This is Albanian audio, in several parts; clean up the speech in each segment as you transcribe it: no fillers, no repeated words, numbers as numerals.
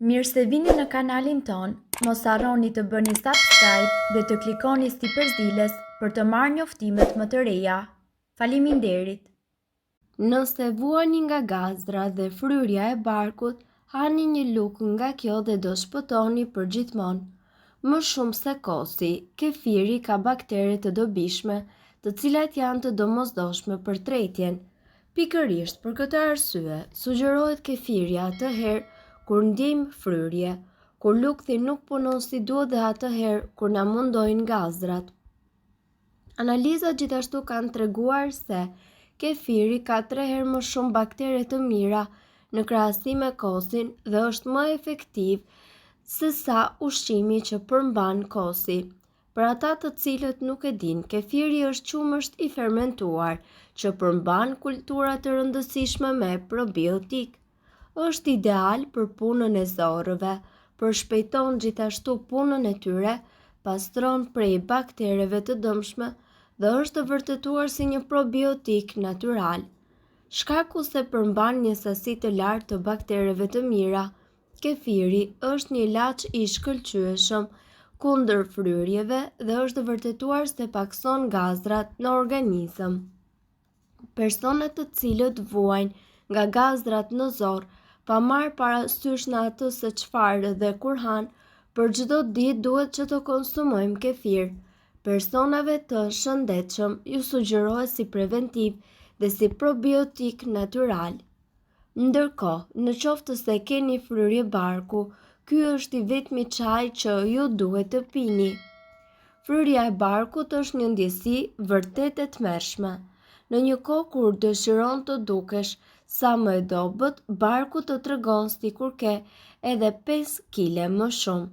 Mirë se vini në kanalin ton, mos harroni të bëni subscribe dhe të klikoni si përzdiles për të marrë njoftimet më të reja. Faleminderit! Nëse vuani nga gazdra dhe fryrja e barkut, hani një lukë nga kjo dhe do shpëtoni për gjithmonë. Më shumë se kosi, kefiri ka baktere të dobishme, të cilat janë të domosdoshme për tretjen. Pikërisht për këtë arsye, sugjerohet kefiri atëherë kur ndjejmë fryrje, kur lukthi nuk punon si duhet dhe atëherë kur na mundojnë gazdrat. Analizat gjithashtu kanë treguar se kefiri ka 3 herë më shumë baktere të mira në krahasim me kosin dhe është më efektiv se sa ushqimi që përmban kosi. Për ata të cilët nuk e din, kefiri është qumësht i fermentuar që përmban kultura të rëndësishme me probiotik. Është ideal për punën e zorrëve, përshpejton gjithashtu punën e tyre, pastron prej baktereve të dëmshme dhe është të vërtetuar si një probiotik natyral. Shkaku se përmban një sasi të lartë të baktereve të mira, kefiri është një ilaç i shkëlqyeshëm kundër fryrjeve dhe është të vërtetuar se pakson gazdrat në organizëm. Personat të cilët vuajnë nga gazdrat në zorë, pa marrë parasysh në atë se çfarë dhe kur hanë, për çdo ditë duhet që të konsumojmë kefir. Personave të shëndetshëm ju sugjerohet si preventiv dhe si probiotik natyral. Ndërkohë, në qoftë se keni fryrje barku, ky është i vetmi çaj që ju duhet të pini. Fryrja e barkut është një ndjesi vërtet e tmerrshme. Në një kohë kur dëshiron të dukesh sa më e dobët, barku të tregon sikur ke edhe 5 kg më shumë.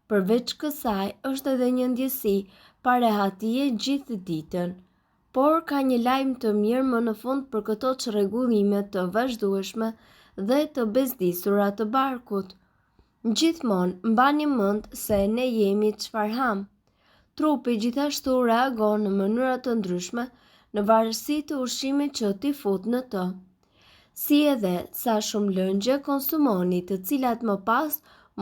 Përveç kësaj, është edhe një ndjesi pa rehatije gjithë ditën. Por ka një lajm të mirë më në fund për këto çrregullime të vazhdueshme dhe të bezdisura të barkut. Gjithmonë mbani mend se ne jemi çfarë ham. Trupi gjithashtu reagon në mënyra të ndryshme në varësi të ushqimit që ti fut në të. Si edhe sa shumë lëngje konsumoni, të cilat më pas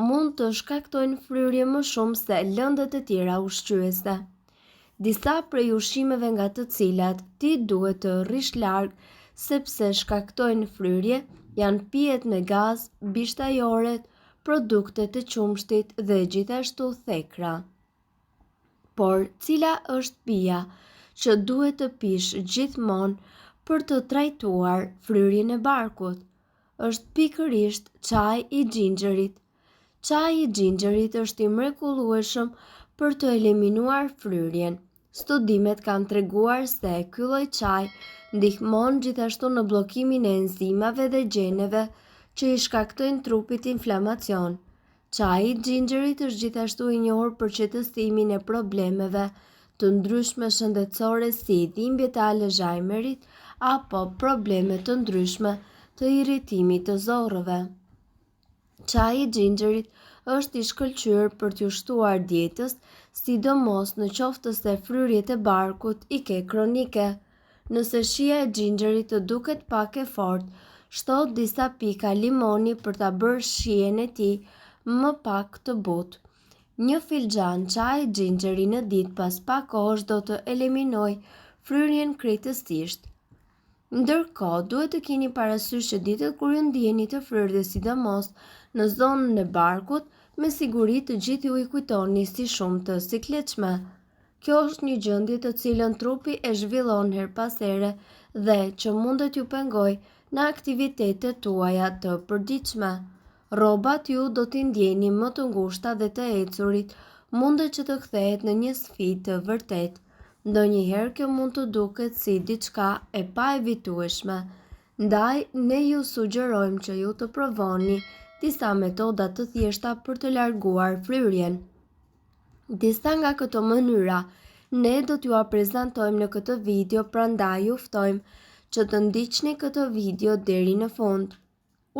mund të shkaktojnë fryrje më shumë se lëndët e tjera ushqyese. Disa prej ushqimeve nga të cilat ti duhet të rrish larg sepse shkaktojnë fryrje janë pijet me gaz, bishtajoret, produktet e qumshtit dhe gjithashtu thekra. Por cila është pija që duhet të pish gjithmonë për të trajtuar fryrjen e barkut? Është pikërisht çaji i xhinxherit. Çaji i xhinxherit është i mrekullueshëm për të eliminuar fryrjen. Studimet kanë treguar se ky lloj çaji ndihmon gjithashtu në bllokimin e enzimave dhe gjeneve që i shkaktojnë trupit inflamacion. Çaji i xhinxherit është gjithashtu i njohur për qetësimin e problemeve të ndryshme shëndetësore si dhimbjet e Alzheimerit apo probleme të ndryshme të irritimit të zorrëve. Çaji i xhinxherit është i shkëlqyer për t'ju shtuar dietës, sidomos në qoftë se fryrjet e barkut i ke kronike. Nëse shija e xhinxherit të duket pak e fortë, shto disa pika limoni për ta bërë shijen e tij më pak të butë. Një filxhan çaji xhinxheri në ditë pas pak kohësh do të eliminojë fryrjen krejtësisht. Ndërkohë, duhet të keni parasysh që ditët kur ju ndjeni të fryrë dhe sidomos në zonën e barkut, me siguri të gjithë ju i kujtoni si shumë të sikletshme. Kjo është një gjendje të cilën trupi e zhvillon her pas here dhe që mundet ju pengojë në aktivitetet tuaja të përditshme. Rrobat ju do t'i ndjeni më të ngushta dhe të ecurit mundet që të kthehet në një sfidë të vërtetë. Ndonjëherë kjo mund të duket si diçka e paevitueshme, ndaj ne ju sugjerojmë që ju të provoni disa metoda të thjeshta për të larguar fryrjen. Disa nga këto mënyra ne do t'ju a prezantojmë në këtë video, prandaj ju ftojmë që të ndiqni këtë video deri në fund.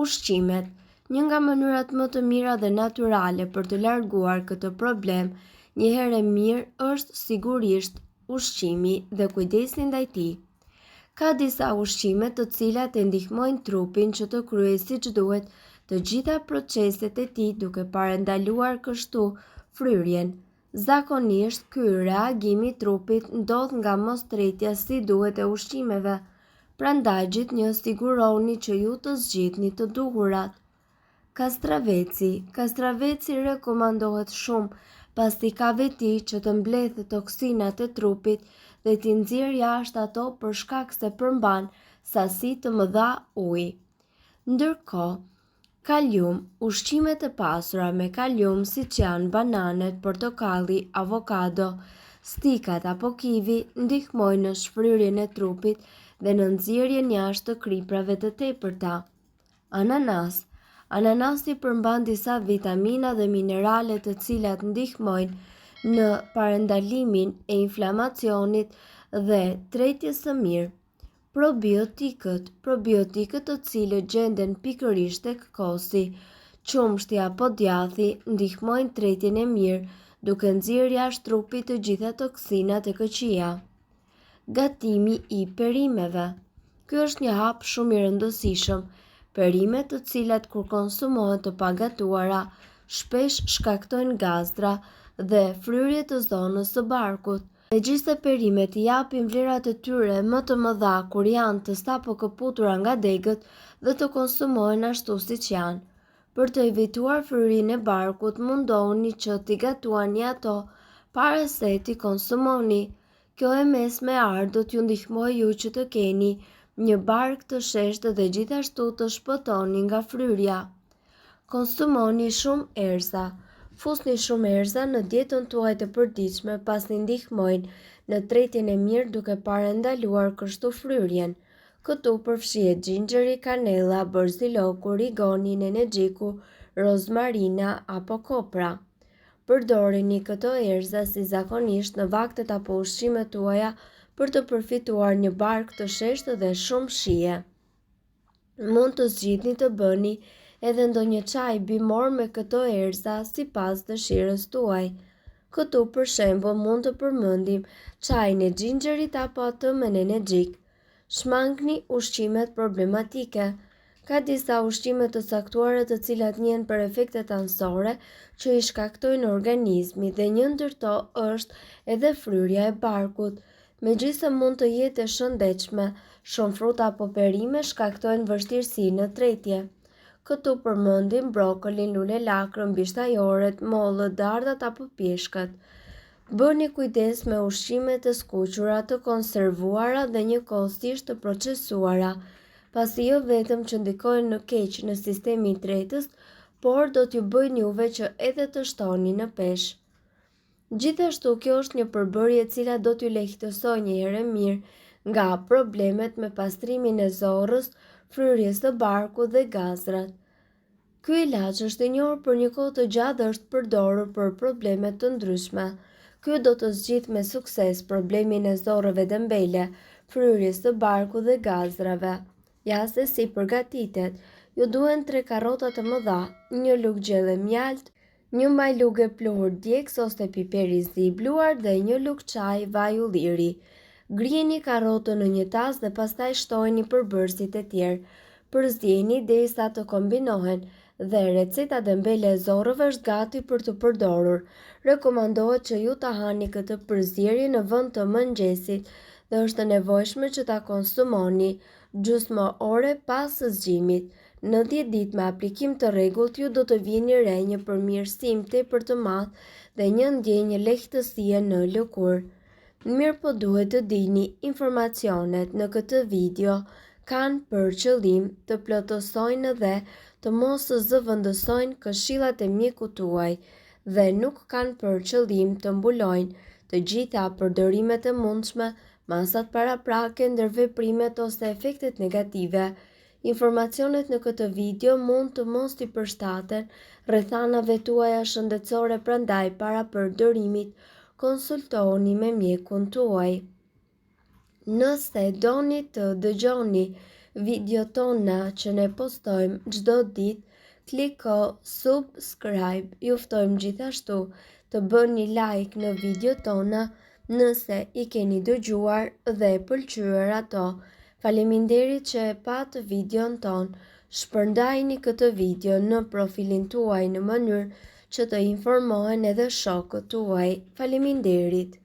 Ushqimet. Një nga mënyrat më të mira dhe natyrale për të larguar këtë problem, një herë e mirë është sigurisht ushqimi dhe kujdesi ndaj tij. Ka disa ushqime të cilat e ndihmojnë trupin që të kryejë siç duhet të gjitha proceset e tij duke parandaluar kështu fryrjen. Zakonisht, ky reagim i trupit ndodh nga mostretja si duhet e ushqimeve. Prandaj gjithnjë siguroni që ju të zgjidhni të duhurat. Kastraveci rekomandohet shumë pasi ka veti që të mbledhë toksinat e trupit dhe t'i nxjerrë jashtë ato për shkak se përmban sasi të mëdha uji. Ndërkohë, kalium, ushqimet e pasura me kalium siç janë bananet, portokalli, avokado, stikat apo kivi ndihmojnë në shfryrjen e trupit dhe në nxjerrjen jashtë të kriprave të tepërta. Ananasi përmban disa vitamina dhe minerale të cilat ndihmojnë në parandalimin e inflamacionit dhe tretjes së mirë. Probiotikët të cilët gjenden pikërisht tek kosi, qumshti apo djathi ndihmojnë tretjen e mirë duke nxjerrë jashtë trupit të gjitha toksinat e këqija. Gatimi i perimeve. Ky është një hap shumë i rëndësishëm. Perimet të cilat kur konsumohen të pagatuara shpesh shkaktojnë gazra dhe fryrje të zonës së barkut. Megjithëse perimet i japin vlerat e tyre më të mëdha kur janë të sapo këputura nga degët dhe të konsumohen ashtu siç janë. Për të evituar fryrjen e barkut, mundohuni që t'i gatuani ato para se t'i konsumoni. Kjo e mesme do t'ju ndihmojë ju që të keni një bark të sheshtë dhe gjithashtu të shpëtoni nga fryrja. Konsumoni shumë erëza. Fusni shumë erëza në dietën tuaj të përditshme pasi ndihmojnë në tretjen e mirë duke parandaluar kështu fryrjen. Këtu përfshihet xhinxheri, kanella, borziloku, rigoni, nenexhiku, rozmarina apo kopra. Përdoreni këto erëza si zakonisht në vaktet apo ushqimet tuaja për të përfituar një bark të sheshtë dhe shumë shije. Mund të zgjidhni të bëni edhe ndonjë çaj bimor me këto erëza sipas dëshirës tuaj. Këtu për shembull mund të përmendim çajin e xhinxherit apo atë me nenexhik. Shmangni ushqimet problematike. Ka disa ushqime të caktuara të cilat njihen për efektet anësore që i shkaktojnë organizmit dhe një ndër to është edhe fryrja e barkut. Megjithëse mund të jetë e shëndetshme, shumë fruta apo perime shkaktojnë vështirësi në tretje. Këtu përmendim brokolin, lule lakrën, bishtajoret, mollët, dardhat apo pjeshkët. Bëni kujdes me ushqimet e skuqura, të konservuara dhe njëkohësisht të procesuara, pasi jo vetëm që ndikojnë në keq në sistemin tretës, por do t'ju bëjnë juve që edhe të shtoni në peshë. Gjithashtu kjo është një përbërje e cila do t'ju lehtësojë një herë mirë nga problemet me pastrimin e zorrës, fryrjes së barkut dhe gazrat. Ky ilaç është i njohur për një kohë të gjatë dhe është përdorur për probleme të ndryshme. Ky do të zgjidhë me sukses problemin e zorrëve dembele, fryrjes së barkut dhe gazrave. Ja se si përgatitet. Ju duhen 3 karrota të mëdha, një lugë gjelle mjalt, një majlugë e pluhur djegës ose piper i zi i bluar dhe një lugë çaj vaj ulliri. Griheni karrotën në një tas dhe pastaj shtojeni përbërësit e tjerë. Përzieni derisa të kombinohen dhe receta dembele e zorrëve është gati për të përdorur. Rekomandohet që ju ta hani këtë përzierje në vend të mëngjesit dhe është e nevojshme që ta konsumoni gjysmë ore pas së zgjimit. Në 10 ditë me aplikim të rregullt ju do të vini re një përmirësim tepër të madh dhe një ndjenjë lehtësie në lëkurë. Mirë po duhet të dini, informacionet në këtë video kanë për qëllim të plotësojnë dhe të mos zëvendësojnë këshillat e mjekut tuaj dhe nuk kanë për qëllim të mbulojnë të gjitha përdorimet e mundshme, masat paraprake, ndërveprimet ose efektet negative. Informacionet në këtë video mund të mos t'i përshtaten rrethanave tuaja shëndetësore, prandaj para përdorimit konsultohuni me mjekun tuaj. Nëse doni të dëgjoni videot tona që ne postojmë çdo ditë, kliko subscribe. Ju ftojmë gjithashtu të bëni like në videot tona nëse i keni dëgjuar dhe pëlqyer ato. Faleminderit që e pat videon ton. Shpërndajni këtë video në profilin tuaj në mënyrë që të informohen edhe shokët tuaj. Faleminderit!